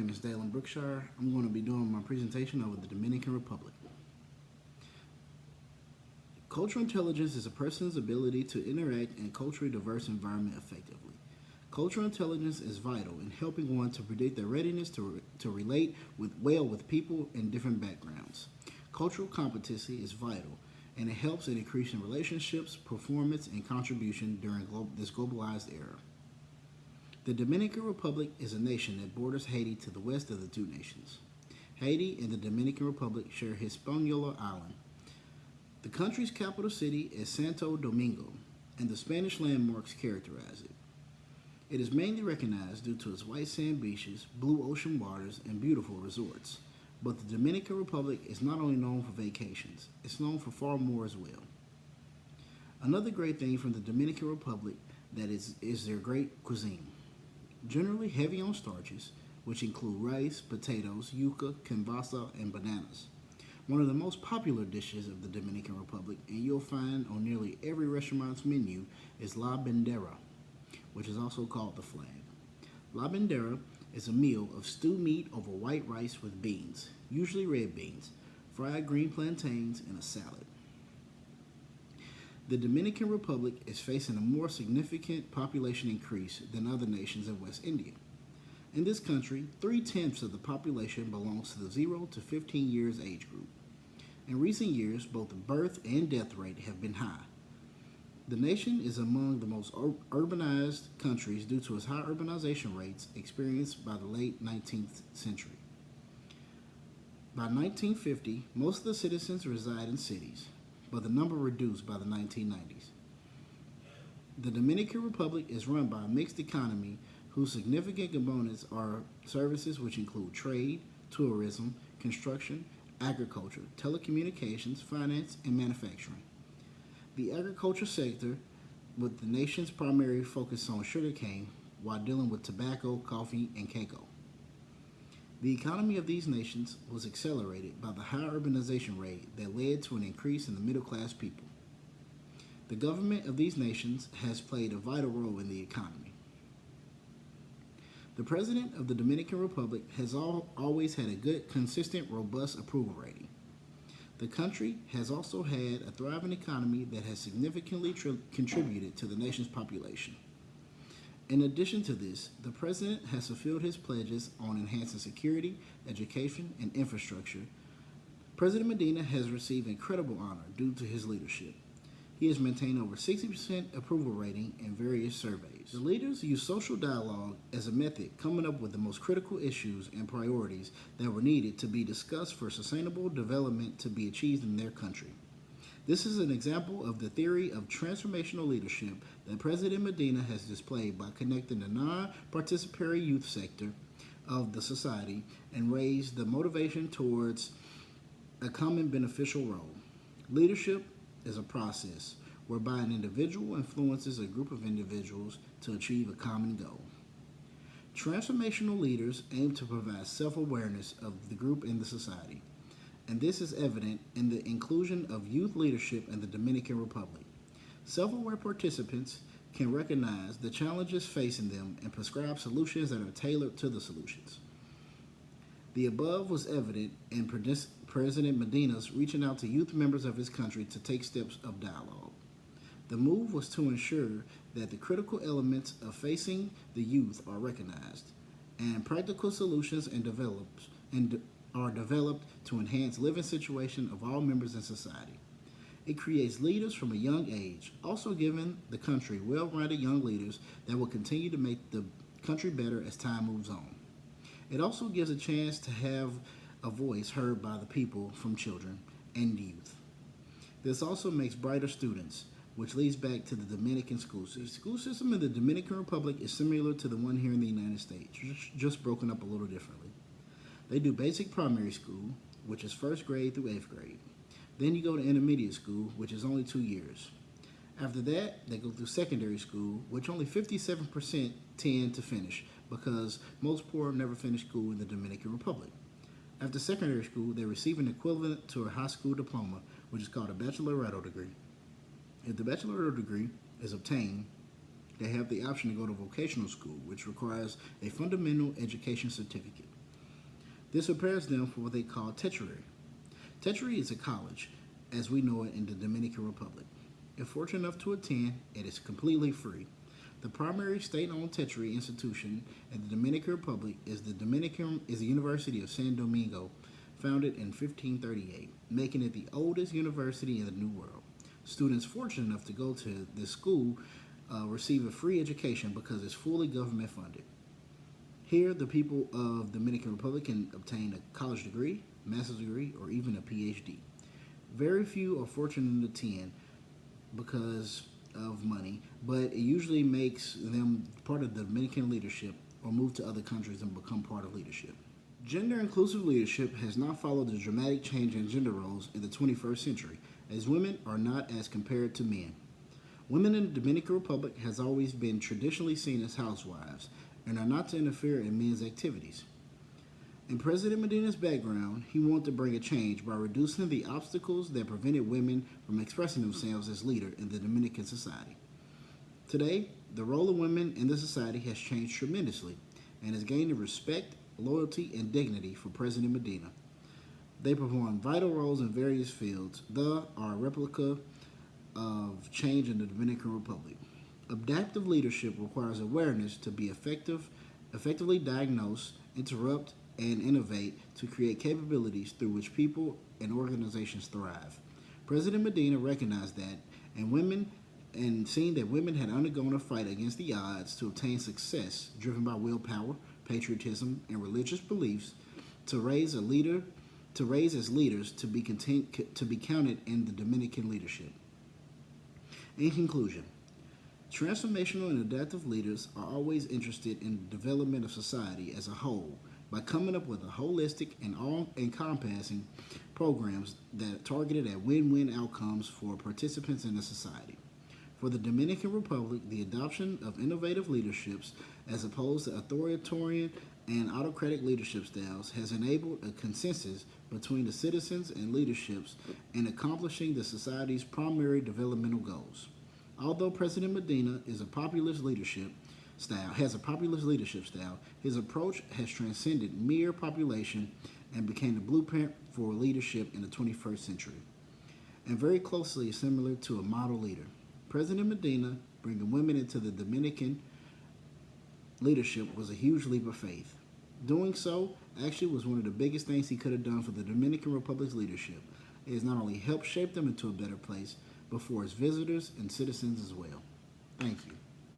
name is Dalen Brookshire. I'm going to be doing my presentation over the Dominican Republic. Cultural intelligence is a person's ability to interact in a culturally diverse environment effectively. Cultural intelligence is vital in helping one to predict their readiness to relate with people in different backgrounds. Cultural competency is vital, and it helps in increasing relationships, performance, and contribution during this globalized era. The Dominican Republic is a nation that borders Haiti to the west of the two nations. Haiti and the Dominican Republic share Hispaniola Island. The country's capital city is Santo Domingo, and the Spanish landmarks characterize it. It is mainly recognized due to its white sand beaches, blue ocean waters, and beautiful resorts. But the Dominican Republic is not only known for vacations, it's known for far more as well. Another great thing from the Dominican Republic that is their great cuisine. Generally heavy on starches, which include rice, potatoes, yuca, kimbasa, and bananas. One of the most popular dishes of the Dominican Republic, and you'll find on nearly every restaurant's menu, is la bandera, which is also called the flag. La bandera is a meal of stewed meat over white rice with beans, usually red beans, fried green plantains, and a salad. The Dominican Republic is facing a more significant population increase than other nations in West India. In this country, 3/10 of the population belongs to the 0 to 15 years age group. In recent years, both the birth and death rate have been high. The nation is among the most urbanized countries due to its high urbanization rates experienced by the late 19th century. By 1950, most of the citizens reside in cities, but the number reduced by the 1990s. The Dominican Republic is run by a mixed economy whose significant components are services which include trade, tourism, construction, agriculture, telecommunications, finance, and manufacturing. The agriculture sector, with the nation's primary focus on sugarcane, while dealing with tobacco, coffee, and cacao. The economy of these nations was accelerated by the high urbanization rate that led to an increase in the middle-class people. The government of these nations has played a vital role in the economy. The President of the Dominican Republic has always had a good, consistent, robust approval rating. The country has also had a thriving economy that has significantly contributed to the nation's population. In addition to this, the President has fulfilled his pledges on enhancing security, education, and infrastructure. President Medina has received incredible honor due to his leadership. He has maintained over 60% approval rating in various surveys. The leaders use social dialogue as a method, coming up with the most critical issues and priorities that were needed to be discussed for sustainable development to be achieved in their country. This is an example of the theory of transformational leadership that President Medina has displayed by connecting the non-participatory youth sector of the society and raised the motivation towards a common beneficial role. Leadership is a process whereby an individual influences a group of individuals to achieve a common goal. Transformational leaders aim to provide self-awareness of the group in the society, and this is evident in the inclusion of youth leadership in the Dominican Republic. Self-aware participants can recognize the challenges facing them and prescribe solutions that are tailored to the solutions. The above was evident in President Medina's reaching out to youth members of his country to take steps of dialogue. The move was to ensure that the critical elements of facing the youth are recognized and practical solutions are developed to enhance living situation of all members in society. It creates leaders from a young age, also giving the country well-rounded young leaders that will continue to make the country better as time moves on. It also gives a chance to have a voice heard by the people from children and youth. This also makes brighter students, which leads back to the Dominican school system. The school system in the Dominican Republic is similar to the one here in the United States, just broken up a little differently. They do basic primary school, which is first grade through 8th grade. Then you go to intermediate school, which is only 2 years. After that, they go through secondary school, which only 57% tend to finish because most poor never finish school in the Dominican Republic. After secondary school, they receive an equivalent to a high school diploma, which is called a baccalaureate degree. If the baccalaureate degree is obtained, they have the option to go to vocational school, which requires a fundamental education certificate. This prepares them for what they call tertiary. Tertiary is a college, as we know it in the Dominican Republic. If fortunate enough to attend, it is completely free. The primary state-owned tertiary institution in the Dominican Republic is the University of San Domingo, founded in 1538, making it the oldest university in the New World. Students fortunate enough to go to this school receive a free education because it's fully government funded. Here, the people of the Dominican Republic can obtain a college degree, master's degree, or even a PhD. Very few are fortunate to attend because of money, but it usually makes them part of the Dominican leadership or move to other countries and become part of leadership. Gender inclusive leadership has not followed the dramatic change in gender roles in the 21st century, as women are not as compared to men. Women in the Dominican Republic has always been traditionally seen as housewives and are not to interfere in men's activities. In President Medina's background, he wanted to bring a change by reducing the obstacles that prevented women from expressing themselves as leader in the Dominican society. Today, the role of women in the society has changed tremendously and has gained the respect, loyalty, and dignity for President Medina. They perform vital roles in various fields, thus are a replica of change in the Dominican Republic. Adaptive leadership requires awareness to be effectively diagnose, interrupt, and innovate to create capabilities through which people and organizations thrive. President Medina recognized that, and seeing that women had undergone a fight against the odds to obtain success driven by willpower, patriotism, and religious beliefs, to raise as leaders to be counted in the Dominican leadership. In conclusion, transformational and adaptive leaders are always interested in the development of society as a whole by coming up with a holistic and all-encompassing programs that are targeted at win-win outcomes for participants in the society. For the Dominican Republic, the adoption of innovative leaderships as opposed to authoritarian and autocratic leadership styles has enabled a consensus between the citizens and leaderships in accomplishing the society's primary developmental goals. Although President Medina has a populist leadership style, his approach has transcended mere population and became the blueprint for leadership in the 21st century, and very closely similar to a model leader. President Medina bringing women into the Dominican leadership was a huge leap of faith. Doing so actually was one of the biggest things he could have done for the Dominican Republic's leadership. It has not only helped shape them into a better place, but for its visitors and citizens as well. Thank you.